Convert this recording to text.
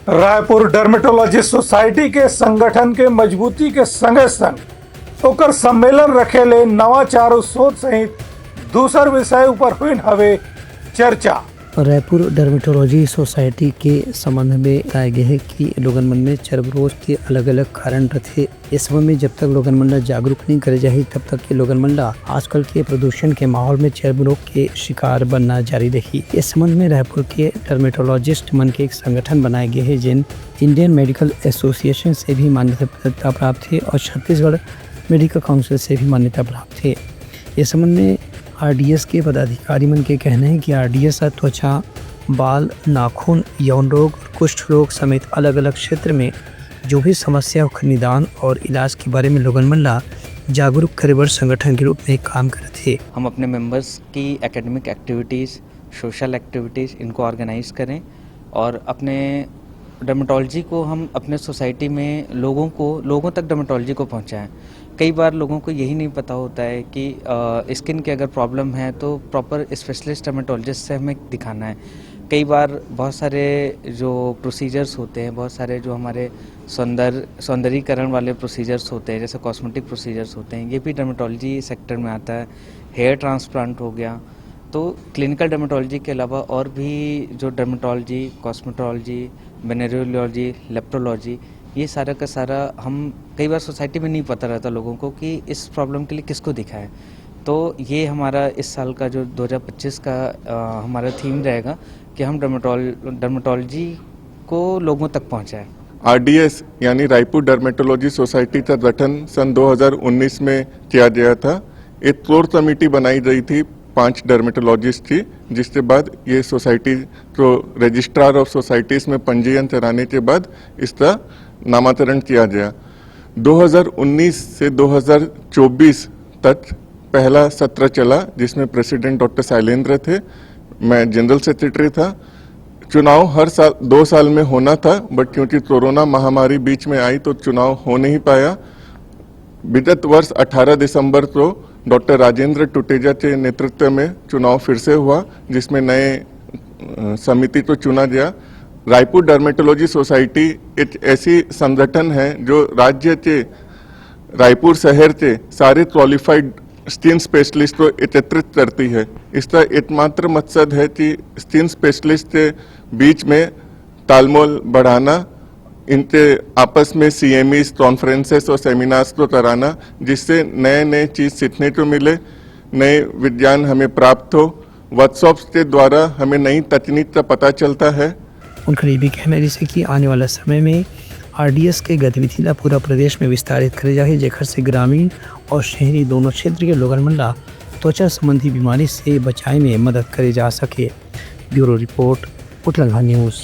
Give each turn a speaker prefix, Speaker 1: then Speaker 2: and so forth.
Speaker 1: Raipur dermatologist society के संगठन के मजबूती के संगे संग ओकर सम्मेलन रखेले नवाचार सोच सहित दूसर विषय ऊपर हुई हवे चर्चा।
Speaker 2: रायपुर डर्मेटोलॉजी सोसाइटी के संबंध में बताया गया है कि लोगन मन में चर्म रोग के अलग अलग कारण रहते। इस संबंध में जब तक लोगन मन ला जागरूक नहीं करे जाही तब तक के लोगन मन ला आजकल के प्रदूषण के माहौल में चर्म रोग के शिकार बनना जारी रही। इस संबंध में रायपुर के डर्मेटोलॉजिस्ट मन के एक संगठन बनाए गए हैं जिन इंडियन मेडिकल एसोसिएशन से भी मान्यता प्राप्त है और छत्तीसगढ़ मेडिकल काउंसिल से भी मान्यता प्राप्त है। इस संबंध में आरडीएस के पदाधिकारी मन के कहना है कि आरडीएस त्वचा, बाल, नाखून, यौन रोग और कुष्ठ रोग समेत अलग अलग क्षेत्र में जो भी समस्या का निदान और इलाज के बारे में लोगन मन ला जागरूक करे बर संगठन के रूप में काम करते थे।
Speaker 3: हम अपने मेंबर्स की एकेडमिक एक्टिविटीज़, सोशल एक्टिविटीज़ इनको ऑर्गेनाइज करें और अपने डर्मेटोलॉजी को हम अपने सोसाइटी में लोगों तक डर्मेटोलॉजी को पहुंचाएं। कई बार लोगों को यही नहीं पता होता है कि स्किन के अगर प्रॉब्लम है तो प्रॉपर स्पेशलिस्ट डर्मेटोलॉजिस्ट से हमें दिखाना है। कई बार बहुत सारे जो प्रोसीजर्स होते हैं, बहुत सारे जो हमारे सौंदर्यीकरण वाले प्रोसीजर्स होते हैं, जैसे कॉस्मेटिक प्रोसीजर्स होते हैं, ये भी डर्मेटोलॉजी सेक्टर में आता है। हेयर ट्रांसप्लांट हो गया। तो क्लिनिकल डर्मेटोलॉजी के अलावा और भी जो डर्मेटोलॉजी, कॉस्मेटोलॉजी, वेनेरियोलॉजी, लेप्टोलॉजी, ये सारा का सारा हम कई बार सोसाइटी में नहीं पता रहता लोगों को कि इस प्रॉब्लम के लिए किसको दिखाएं। तो ये हमारा इस साल का जो 2025 का हमारा थीम रहेगा कि हम डर्मेटोलॉजी को लोगों तक पहुंचाएं।
Speaker 4: आरडीएस यानी रायपुर डर्मेटोलॉजी सोसाइटी का गठन सन 2019 में किया गया था। एक कोर कमेटी बनाई गई थी, 5 डर्मेटोलॉजिस्ट थी, जिसके बाद ये सोसाइटी को रजिस्ट्रार ऑफ सोसाइटीज़ में पंजीयन कराने के बाद इसका नामांतरण किया गया। 2019 से 2024 तक पहला सत्र चला जिसमें प्रेसिडेंट डॉक्टर शैलेंद्र थे, मैं जनरल सेक्रेटरी था। चुनाव हर साल 2 साल में होना था, बट क्योंकि कोरोना महामारी बीच में आई तो चुनाव हो नहीं पाया। विगत वर्ष 18 दिसंबर को डॉक्टर राजेंद्र टुटेजा के नेतृत्व में चुनाव फिर से हुआ, जिसमें नए समिति को चुना गया। रायपुर डर्मेटोलॉजी सोसाइटी एक ऐसी संगठन है जो राज्य के रायपुर शहर के सारे क्वालिफाइड स्किन स्पेशलिस्ट को एकत्रित करती है। इसका एकमात्र मकसद है कि स्किन स्पेशलिस्ट के बीच में तालमेल बढ़ाना, इनके आपस में सीएमईज, कॉन्फ्रेंसेस और सेमिनार्स को कराना, जिससे नए नए चीज़ सीखने को मिले, नए विज्ञान हमें प्राप्त हो। वर्कशॉप्स के द्वारा हमें नई तकनीक का पता चलता है।
Speaker 2: उनका ये भी कहना है जैसे कि आने वाला समय में आरडीएस के गतिविधि ला पूरा प्रदेश में विस्तारित करे जाए, जेकर से ग्रामीण और शहरी दोनों क्षेत्र के लोगन मन ला त्वचा संबंधी बीमारी से बचाए में मदद करे जा सके। ब्यूरो रिपोर्ट, उतलंघा न्यूज़।